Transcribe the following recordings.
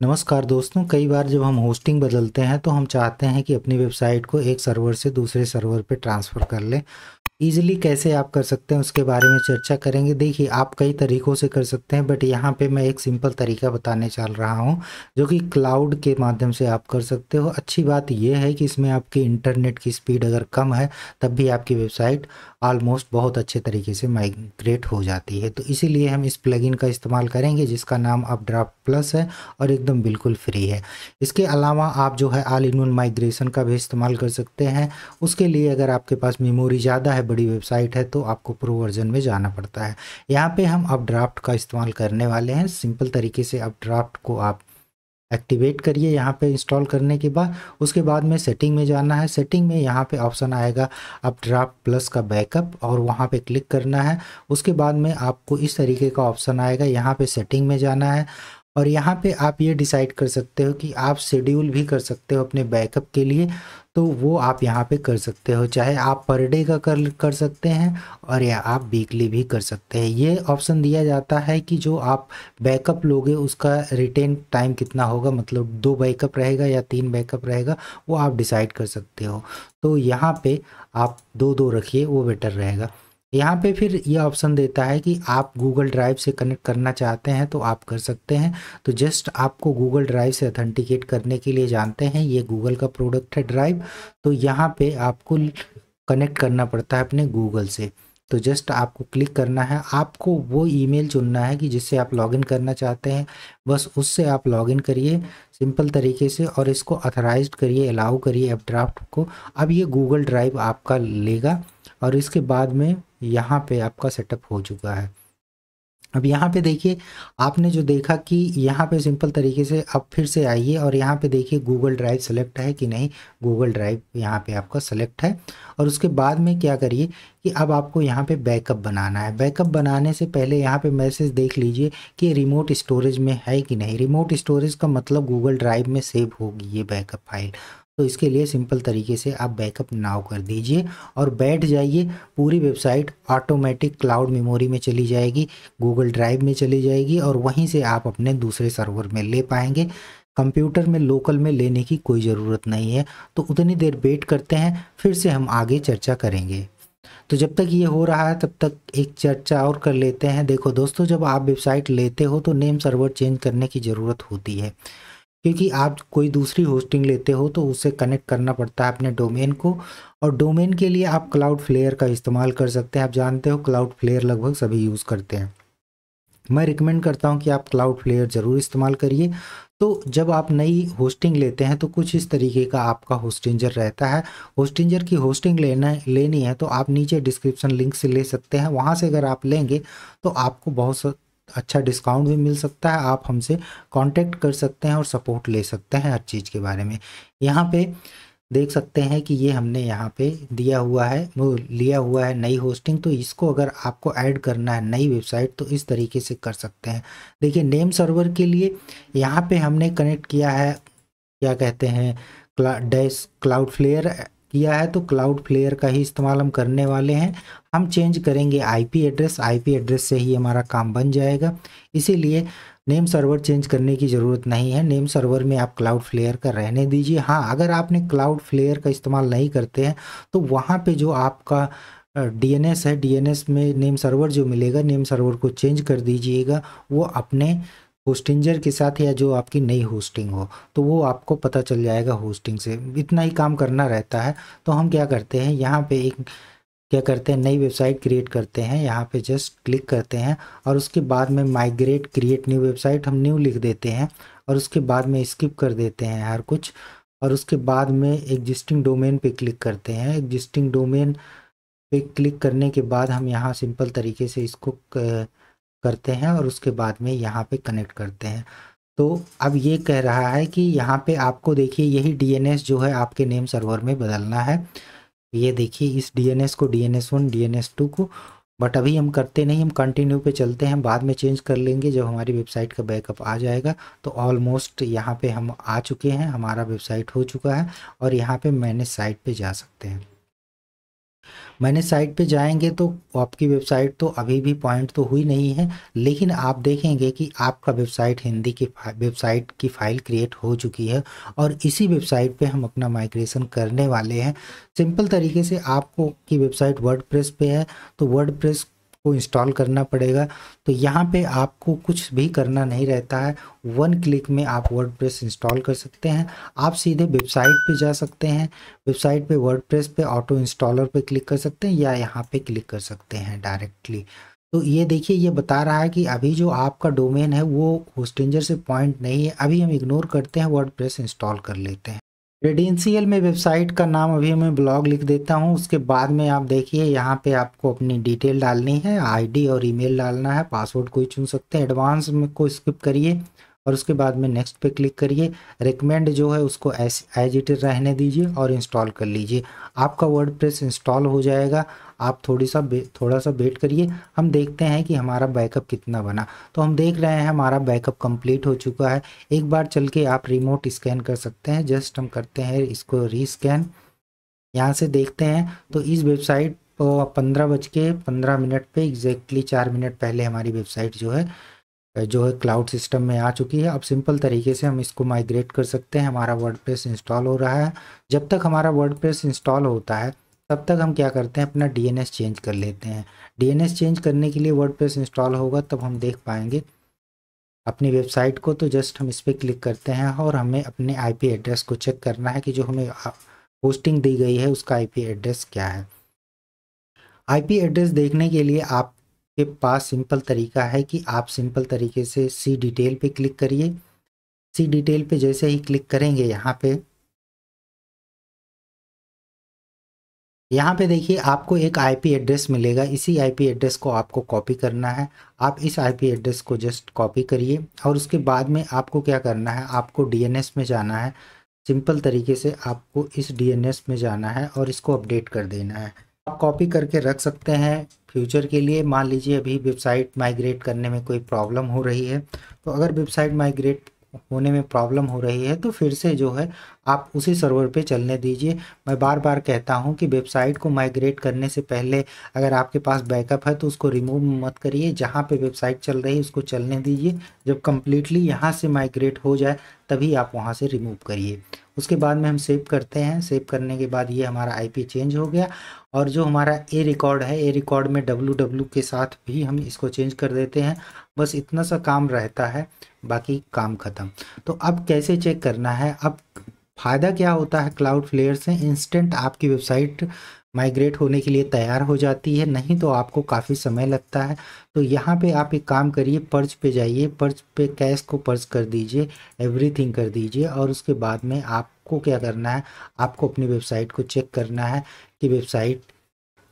नमस्कार दोस्तों, कई बार जब हम होस्टिंग बदलते हैं तो हम चाहते हैं कि अपनी वेबसाइट को एक सर्वर से दूसरे सर्वर पे ट्रांसफ़र कर लें। ईज़िली कैसे आप कर सकते हैं उसके बारे में चर्चा करेंगे। देखिए, आप कई तरीक़ों से कर सकते हैं, बट यहाँ पे मैं एक सिंपल तरीका बताने चल रहा हूँ जो कि क्लाउड के माध्यम से आप कर सकते हो। अच्छी बात ये है कि इसमें आपकी इंटरनेट की स्पीड अगर कम है तब भी आपकी वेबसाइट ऑलमोस्ट बहुत अच्छे तरीके से माइग्रेट हो जाती है। तो इसीलिए हम इस प्लगइन का इस्तेमाल करेंगे जिसका नाम अपड्राफ्ट प्लस है और एकदम बिल्कुल फ्री है। इसके अलावा आप जो है ऑल इन वन माइग्रेशन का भी इस्तेमाल कर सकते हैं। उसके लिए अगर आपके पास मेमोरी ज़्यादा है, बड़ी वेबसाइट है, तो आपको प्रो वर्जन में जाना पड़ता है। यहाँ पे हम अपड्राफ्ट का इस्तेमाल करने वाले हैं। सिंपल तरीके से अपड्राफ्ट को आप एक्टिवेट करिए यहाँ पे इंस्टॉल करने के बाद। उसके बाद में सेटिंग में जाना है। सेटिंग में यहाँ पे ऑप्शन आएगा अपड्राफ्ट प्लस का बैकअप और वहाँ पे क्लिक करना है। उसके बाद में आपको इस तरीके का ऑप्शन आएगा, यहाँ पे सेटिंग में जाना है और यहाँ पे आप ये डिसाइड कर सकते हो कि आप शेड्यूल भी कर सकते हो अपने बैकअप के लिए। तो वो आप यहाँ पे कर सकते हो, चाहे आप पर डे का कर सकते हैं और या आप वीकली भी कर सकते हैं। ये ऑप्शन दिया जाता है कि जो आप बैकअप लोगे उसका रिटेन टाइम कितना होगा, मतलब 2 बैकअप रहेगा या 3 बैकअप रहेगा, वो आप डिसाइड कर सकते हो। तो यहाँ पे आप 2-2 रखिए, वो बेटर रहेगा। यहाँ पे फिर ये ऑप्शन देता है कि आप गूगल ड्राइव से कनेक्ट करना चाहते हैं तो आप कर सकते हैं। तो जस्ट आपको गूगल ड्राइव से अथेंटिकेट करने के लिए जानते हैं, ये गूगल का प्रोडक्ट है ड्राइव। तो यहाँ पे आपको कनेक्ट करना पड़ता है अपने गूगल से। तो जस्ट आपको क्लिक करना है, आपको वो ईमेल चुनना है कि जिससे आप लॉगिन करना चाहते हैं, बस उससे आप लॉगिन करिए सिंपल तरीके से और इसको ऑथराइज्ड करिए, अलाउ करिए अपड्राफ्ट को। अब ये गूगल ड्राइव आपका लेगा और इसके बाद में यहाँ पे आपका सेटअप हो चुका है। अब यहाँ पे देखिए, आपने जो देखा कि यहाँ पे सिंपल तरीके से अब फिर से आइए और यहाँ पे देखिए गूगल ड्राइव सेलेक्ट है कि नहीं। गूगल ड्राइव यहाँ पे आपका सेलेक्ट है और उसके बाद में क्या करिए कि अब आपको यहाँ पे बैकअप बनाना है। बैकअप बनाने से पहले यहाँ पे मैसेज देख लीजिए कि रिमोट स्टोरेज में है कि नहीं। रिमोट स्टोरेज का मतलब गूगल ड्राइव में सेव होगी ये बैकअप फाइल। तो इसके लिए सिंपल तरीके से आप बैकअप नाउ कर दीजिए और बैठ जाइए। पूरी वेबसाइट ऑटोमेटिक क्लाउड मेमोरी में चली जाएगी, गूगल ड्राइव में चली जाएगी और वहीं से आप अपने दूसरे सर्वर में ले पाएंगे। कंप्यूटर में लोकल में लेने की कोई ज़रूरत नहीं है। तो उतनी देर वेट करते हैं, फिर से हम आगे चर्चा करेंगे। तो जब तक ये हो रहा है तब तक एक चर्चा और कर लेते हैं। देखो दोस्तों, जब आप वेबसाइट लेते हो तो नेम सर्वर चेंज करने की ज़रूरत होती है, क्योंकि आप कोई दूसरी होस्टिंग लेते हो तो उससे कनेक्ट करना पड़ता है अपने डोमेन को। और डोमेन के लिए आप क्लाउड फ्लेयर का इस्तेमाल कर सकते हैं। आप जानते हो क्लाउड फ्लेयर लगभग सभी यूज़ करते हैं। मैं रिकमेंड करता हूं कि आप क्लाउड फ्लेयर ज़रूर इस्तेमाल करिए। तो जब आप नई होस्टिंग लेते हैं तो कुछ इस तरीके का आपका होस्टिंजर रहता है। होस्टिंजर की होस्टिंग लेनी है तो आप नीचे डिस्क्रिप्शन लिंक से ले सकते हैं। वहाँ से अगर आप लेंगे तो आपको बहुत अच्छा डिस्काउंट भी मिल सकता है। आप हमसे कांटेक्ट कर सकते हैं और सपोर्ट ले सकते हैं हर चीज़ के बारे में। यहाँ पे देख सकते हैं कि ये हमने यहाँ पे दिया हुआ है, वो लिया हुआ है नई होस्टिंग। तो इसको अगर आपको ऐड करना है नई वेबसाइट तो इस तरीके से कर सकते हैं। देखिए, नेम सर्वर के लिए यहाँ पे हमने कनेक्ट किया है, क्या कहते हैं, क्लाउड फ्लेयर किया है। तो क्लाउड फ्लेयर का ही इस्तेमाल हम करने वाले हैं। हम चेंज करेंगे आईपी एड्रेस से ही हमारा काम बन जाएगा। इसीलिए नेम सर्वर चेंज करने की ज़रूरत नहीं है। नेम सर्वर में आप क्लाउड फ्लेयर का रहने दीजिए। हाँ, अगर आपने क्लाउड फ्लेयर का इस्तेमाल नहीं करते हैं तो वहाँ पे जो आपका डीएनएस है, डीएनएस में नेम सर्वर जो मिलेगा, नेम सर्वर को चेंज कर दीजिएगा। वो अपने होस्टिंजर के साथ या जो आपकी नई होस्टिंग हो तो वो आपको पता चल जाएगा होस्टिंग से। इतना ही काम करना रहता है। तो हम क्या करते हैं, यहाँ पे एक क्या करते हैं, नई वेबसाइट क्रिएट करते हैं। यहाँ पे जस्ट क्लिक करते हैं और उसके बाद में माइग्रेट क्रिएट न्यू वेबसाइट हम न्यू लिख देते हैं और उसके बाद में स्किप कर देते हैं हर कुछ। और उसके बाद में एग्जिस्टिंग डोमेन पे क्लिक करते हैं। एग्जिस्टिंग डोमेन पे क्लिक करने के बाद हम यहाँ सिंपल तरीके से इसको करते हैं और उसके बाद में यहाँ पे कनेक्ट करते हैं। तो अब ये कह रहा है कि यहाँ पे आपको देखिए यही डीएनएस जो है आपके नेम सर्वर में बदलना है। ये देखिए इस डीएनएस को DNS1 DNS2 को, बट अभी हम करते नहीं, हम कंटिन्यू पे चलते हैं। बाद में चेंज कर लेंगे जब हमारी वेबसाइट का बैकअप आ जाएगा। तो ऑलमोस्ट यहाँ पे हम आ चुके हैं, हमारा वेबसाइट हो चुका है और यहाँ पे मैनेज साइट पे जा सकते हैं। मैंने साइट पे जाएंगे तो आपकी वेबसाइट तो अभी भी पॉइंट तो हुई नहीं है, लेकिन आप देखेंगे कि आपका वेबसाइट हिंदी की वेबसाइट की फ़ाइल क्रिएट हो चुकी है और इसी वेबसाइट पे हम अपना माइग्रेशन करने वाले हैं। सिंपल तरीके से आपको की वेबसाइट वर्डप्रेस पे है तो वर्डप्रेस को इंस्टॉल करना पड़ेगा। तो यहाँ पे आपको कुछ भी करना नहीं रहता है, वन क्लिक में आप वर्डप्रेस इंस्टॉल कर सकते हैं। आप सीधे वेबसाइट पे जा सकते हैं, वेबसाइट पे वर्डप्रेस पे ऑटो इंस्टॉलर पे क्लिक कर सकते हैं या यहाँ पे क्लिक कर सकते हैं डायरेक्टली। तो ये देखिए ये बता रहा है कि अभी जो आपका डोमेन है वो होस्टिंजर से पॉइंट नहीं है, अभी हम इग्नोर करते हैं, वर्डप्रेस इंस्टॉल कर लेते हैं। क्रेडेंशियल में वेबसाइट का नाम अभी मैं ब्लॉग लिख देता हूँ, उसके बाद में आप देखिए यहाँ पे आपको अपनी डिटेल डालनी है, आईडी और ईमेल डालना है, पासवर्ड कोई चुन सकते हैं, एडवांस में को स्किप करिए और उसके बाद में नेक्स्ट पे क्लिक करिए। रिकमेंड जो है उसको एज इट इज रहने दीजिए और इंस्टॉल कर लीजिए, आपका वर्डप्रेस इंस्टॉल हो जाएगा। आप थोड़ा सा वेट करिए, हम देखते हैं कि हमारा बैकअप कितना बना। तो हम देख रहे हैं हमारा बैकअप कंप्लीट हो चुका है। एक बार चल के आप रिमोट स्कैन कर सकते हैं, जस्ट हम करते हैं इसको रीस्कैन, यहाँ से देखते हैं तो इस वेबसाइट 15:15 पे एग्जैक्टली 4 मिनट पहले हमारी वेबसाइट जो है क्लाउड सिस्टम में आ चुकी है। अब सिंपल तरीके से हम इसको माइग्रेट कर सकते हैं। हमारा वर्डप्रेस इंस्टॉल हो रहा है, जब तक हमारा वर्डप्रेस इंस्टॉल होता है तब तक हम क्या करते हैं, अपना डीएनएस चेंज कर लेते हैं। डीएनएस चेंज करने के लिए वर्डप्रेस इंस्टॉल होगा तब हम देख पाएंगे अपनी वेबसाइट को। तो जस्ट हम इस पर क्लिक करते हैं और हमें अपने आईपी एड्रेस को चेक करना है कि जो हमें होस्टिंग दी गई है उसका आईपी एड्रेस क्या है। आईपी एड्रेस देखने के लिए आपके पास सिंपल तरीका है कि आप सिंपल तरीके से सी डिटेल पे क्लिक करिए। सी डिटेल पे जैसे ही क्लिक करेंगे यहाँ पे देखिए आपको एक आईपी एड्रेस मिलेगा, इसी आईपी एड्रेस को आपको कॉपी करना है। आप इस आईपी एड्रेस को जस्ट कॉपी करिए और उसके बाद में आपको क्या करना है, आपको डीएनएस में जाना है। सिंपल तरीके से आपको इस डीएनएस में जाना है और इसको अपडेट कर देना है। आप कॉपी करके रख सकते हैं फ्यूचर के लिए। मान लीजिए अभी वेबसाइट माइग्रेट करने में कोई प्रॉब्लम हो रही है, तो अगर वेबसाइट माइग्रेट होने में प्रॉब्लम हो रही है तो फिर से जो है आप उसी सर्वर पे चलने दीजिए। मैं बार बार कहता हूं कि वेबसाइट को माइग्रेट करने से पहले अगर आपके पास बैकअप है तो उसको रिमूव मत करिए, जहां पे वेबसाइट चल रही है उसको चलने दीजिए। जब कम्प्लीटली यहां से माइग्रेट हो जाए तभी आप वहां से रिमूव करिए। उसके बाद में हम सेव करते हैं, सेव करने के बाद ये हमारा आईपी चेंज हो गया और जो हमारा ए रिकॉर्ड है, ए रिकॉर्ड में www के साथ भी हम इसको चेंज कर देते हैं। बस इतना सा काम रहता है, बाकी काम ख़त्म। तो अब कैसे चेक करना है, अब फ़ायदा क्या होता है क्लाउडफ्लेयर से, इंस्टेंट आपकी वेबसाइट माइग्रेट होने के लिए तैयार हो जाती है, नहीं तो आपको काफ़ी समय लगता है। तो यहाँ पे आप एक काम करिए, पर्च पे जाइए, पर्च पे कैश को पर्च कर दीजिए, एवरीथिंग कर दीजिए और उसके बाद में आपको क्या करना है, आपको अपनी वेबसाइट को चेक करना है कि वेबसाइट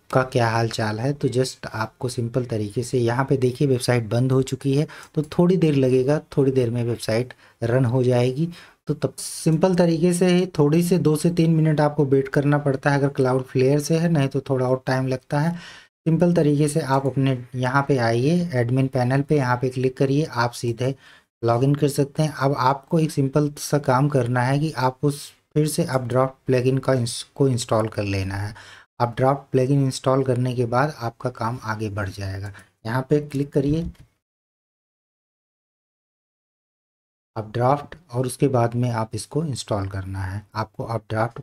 का क्या हाल चाल है। तो जस्ट आपको सिंपल तरीके से यहाँ पे देखिए वेबसाइट बंद हो चुकी है, तो थोड़ी देर लगेगा, थोड़ी देर में वेबसाइट रन हो जाएगी। तो तब सिंपल तरीके से ही थोड़ी से 2 से 3 मिनट आपको वेट करना पड़ता है अगर क्लाउडफ्लेयर से है, नहीं तो थोड़ा और टाइम लगता है। सिंपल तरीके से आप अपने यहाँ पे आइए, एडमिन पैनल पे यहाँ पे क्लिक करिए, आप सीधे लॉगिन कर सकते हैं। अब आपको एक सिंपल सा काम करना है कि आप उस फिर से अपड्राफ्ट प्लगइन को इंस्टॉल कर लेना है। अपड्राफ्ट प्लगइन इंस्टॉल करने के बाद आपका काम आगे बढ़ जाएगा। यहाँ पे क्लिक करिए अपड्राफ्ट और उसके बाद में आप इसको इंस्टॉल करना है, आपको अपड्राफ्ट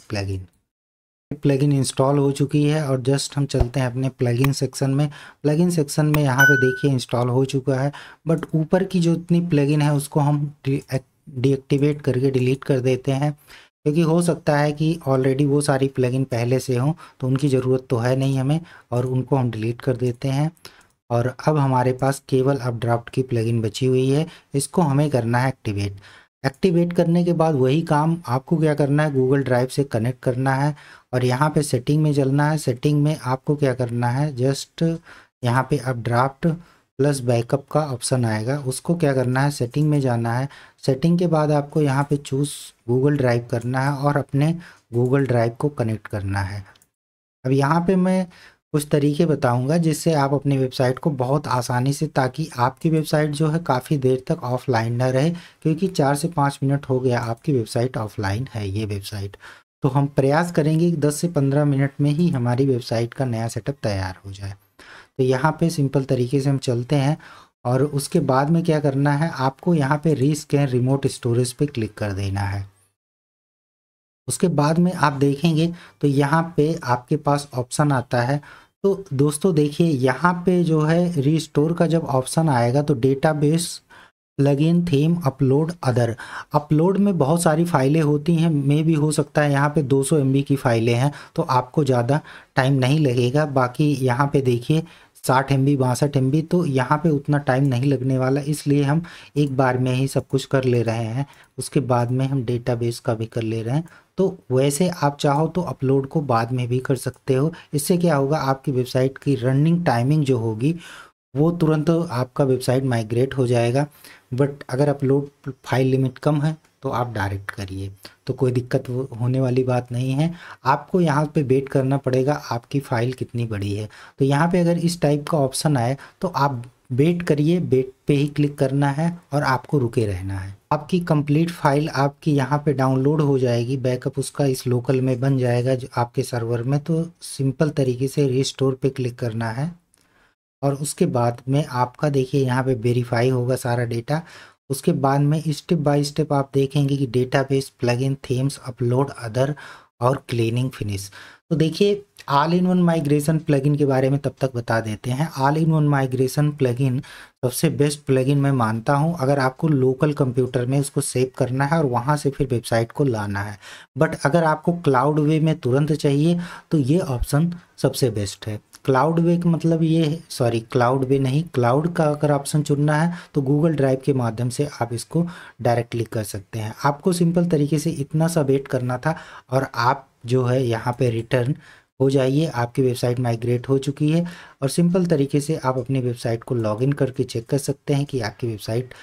प्लगइन इंस्टॉल हो चुकी है। और जस्ट हम चलते हैं अपने प्लगइन सेक्शन में। प्लगइन सेक्शन में यहाँ पे देखिए इंस्टॉल हो चुका है, बट ऊपर की जो इतनी प्लगइन है उसको हम डीएक्टिवेट करके डिलीट कर देते हैं, क्योंकि हो सकता है कि ऑलरेडी वो सारी प्लगइन पहले से हों तो उनकी ज़रूरत तो है नहीं हमें, और उनको हम डिलीट कर देते हैं। और अब हमारे पास केवल अपड्राफ्ट की प्लगइन बची हुई है, इसको हमें करना है एक्टिवेट। एक्टिवेट करने के बाद वही काम आपको क्या करना है, गूगल ड्राइव से कनेक्ट करना है और यहाँ पे सेटिंग में चलना है। सेटिंग में आपको क्या करना है, जस्ट यहाँ पे अपड्राफ्ट प्लस बैकअप का ऑप्शन आएगा, उसको क्या करना है, सेटिंग में जाना है। सेटिंग के बाद आपको यहाँ पे चूज़ गूगल ड्राइव करना है और अपने गूगल ड्राइव को कनेक्ट करना है। अब यहाँ पे मैं कुछ तरीके बताऊंगा जिससे आप अपनी वेबसाइट को बहुत आसानी से, ताकि आपकी वेबसाइट जो है काफ़ी देर तक ऑफलाइन ना रहे, क्योंकि 4 से 5 मिनट हो गया आपकी वेबसाइट ऑफलाइन है ये वेबसाइट। तो हम प्रयास करेंगे कि 10 से 15 मिनट में ही हमारी वेबसाइट का नया सेटअप तैयार हो जाए। तो यहाँ पे सिंपल तरीके से हम चलते हैं और उसके बाद में क्या करना है, आपको यहाँ पे रीस्कैन रिमोट स्टोरेज पे क्लिक कर देना है। उसके बाद में आप देखेंगे तो यहाँ पे आपके पास ऑप्शन आता है। तो दोस्तों देखिए, यहाँ पे जो है रीस्टोर का जब ऑप्शन आएगा तो database plugin theme upload other, upload में बहुत सारी फाइलें होती हैं, में भी हो सकता है यहाँ पे 200 MB की फाइलें हैं, तो आपको ज़्यादा टाइम नहीं लगेगा। बाकी यहाँ पे देखिए 60 MB 62 MB, तो यहाँ पे उतना टाइम नहीं लगने वाला, इसलिए हम एक बार में ही सब कुछ कर ले रहे हैं। उसके बाद में हम डेटाबेस का भी कर ले रहे हैं। तो वैसे आप चाहो तो अपलोड को बाद में भी कर सकते हो। इससे क्या होगा, आपकी वेबसाइट की रनिंग टाइमिंग जो होगी वो तुरंत आपका वेबसाइट माइग्रेट हो जाएगा। बट अगर अपलोड फाइल लिमिट कम है तो आप डायरेक्ट करिए, तो कोई दिक्कत होने वाली बात नहीं है। आपको यहाँ पे वेट करना पड़ेगा आपकी फ़ाइल कितनी बड़ी है। तो यहाँ पे अगर इस टाइप का ऑप्शन आए तो आप वेट करिए, वेट पे ही क्लिक करना है और आपको रुके रहना है। आपकी कंप्लीट फाइल आपकी यहाँ पे डाउनलोड हो जाएगी, बैकअप उसका इस लोकल में बन जाएगा जो आपके सर्वर में। तो सिंपल तरीके से रिस्टोर पे क्लिक करना है और उसके बाद में आपका देखिए यहाँ पे वेरीफाई होगा सारा डेटा। उसके बाद में स्टेप बाय स्टेप आप देखेंगे कि database plugin themes upload other और क्लीनिंग फिनिश। तो देखिए all in one migration plugin के बारे में तब तक बता देते हैं। All in one migration plugin सबसे बेस्ट प्लगइन मैं मानता हूं अगर आपको लोकल कंप्यूटर में उसको सेव करना है और वहां से फिर वेबसाइट को लाना है। बट अगर आपको क्लाउड वे में तुरंत चाहिए तो ये ऑप्शन सबसे बेस्ट है। क्लाउड वे का मतलब ये है, सॉरी क्लाउड वे नहीं, क्लाउड का अगर ऑप्शन चुनना है तो गूगल ड्राइव के माध्यम से आप इसको डायरेक्टली कर सकते हैं। आपको सिंपल तरीके से इतना सा वेट करना था और आप जो है यहाँ पे रिटर्न हो जाइए। आपकी वेबसाइट माइग्रेट हो चुकी है और सिंपल तरीके से आप अपनी वेबसाइट को लॉगिन करके चेक कर सकते हैं कि आपकी वेबसाइट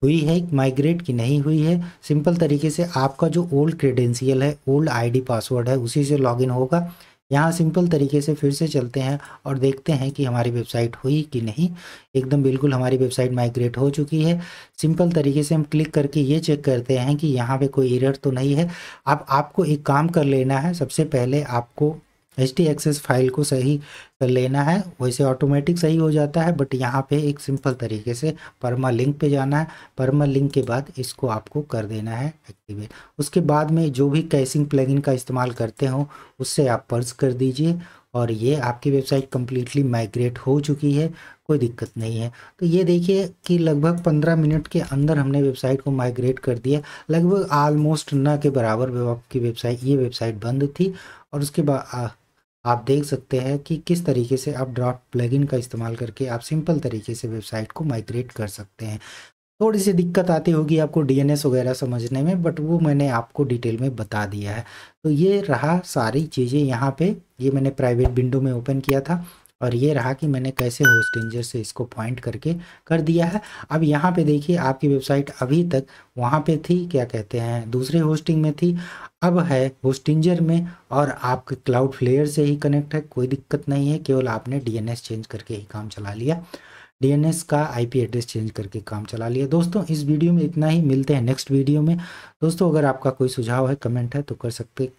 हुई है माइग्रेट कि नहीं हुई है। सिंपल तरीके से आपका जो ओल्ड क्रेडेंशियल है, ओल्ड आईडी पासवर्ड है, उसी से लॉगिन होगा। यहाँ सिंपल तरीके से फिर से चलते हैं और देखते हैं कि हमारी वेबसाइट हुई कि नहीं। एकदम बिल्कुल हमारी वेबसाइट माइग्रेट हो चुकी है। सिंपल तरीके से हम क्लिक करके ये चेक करते हैं कि यहाँ पे कोई एरर तो नहीं है। अब आपको एक काम कर लेना है, सबसे पहले आपको htaccess फाइल को सही कर लेना है। वैसे ऑटोमेटिक सही हो जाता है, बट यहाँ पे एक सिंपल तरीके से परमा लिंक पे जाना है। परमा लिंक के बाद इसको आपको कर देना है एक्टिवेट। उसके बाद में जो भी कैशिंग प्लगइन का इस्तेमाल करते हो उससे आप पर्ज कर दीजिए और ये आपकी वेबसाइट कम्प्लीटली माइग्रेट हो चुकी है, कोई दिक्कत नहीं है। तो ये देखिए कि लगभग 15 मिनट के अंदर हमने वेबसाइट को माइग्रेट कर दिया। लगभग ऑलमोस्ट न के बराबर आपकी वेबसाइट, ये वेबसाइट बंद थी। और उसके बाद आप देख सकते हैं कि किस तरीके से आप ड्राफ्ट प्लगइन का इस्तेमाल करके आप सिंपल तरीके से वेबसाइट को माइग्रेट कर सकते हैं। थोड़ी सी दिक्कत आती होगी आपको डीएनएस वगैरह समझने में, बट वो मैंने आपको डिटेल में बता दिया है। तो ये रहा सारी चीज़ें यहाँ पे, ये मैंने प्राइवेट विंडो में ओपन किया था और ये रहा कि मैंने कैसे होस्टिंजर से इसको पॉइंट करके कर दिया है। अब यहाँ पे देखिए आपकी वेबसाइट अभी तक वहाँ पे थी, क्या कहते हैं, दूसरे होस्टिंग में थी, अब है होस्टिंजर में और आपके क्लाउड फ्लेयर से ही कनेक्ट है। कोई दिक्कत नहीं है, केवल आपने डीएनएस चेंज करके ही काम चला लिया, डीएनएस का आईपी एड्रेस चेंज करके काम चला लिया। दोस्तों इस वीडियो में इतना ही, मिलते हैं नेक्स्ट वीडियो में। दोस्तों अगर आपका कोई सुझाव है, कमेंट है तो कर सकते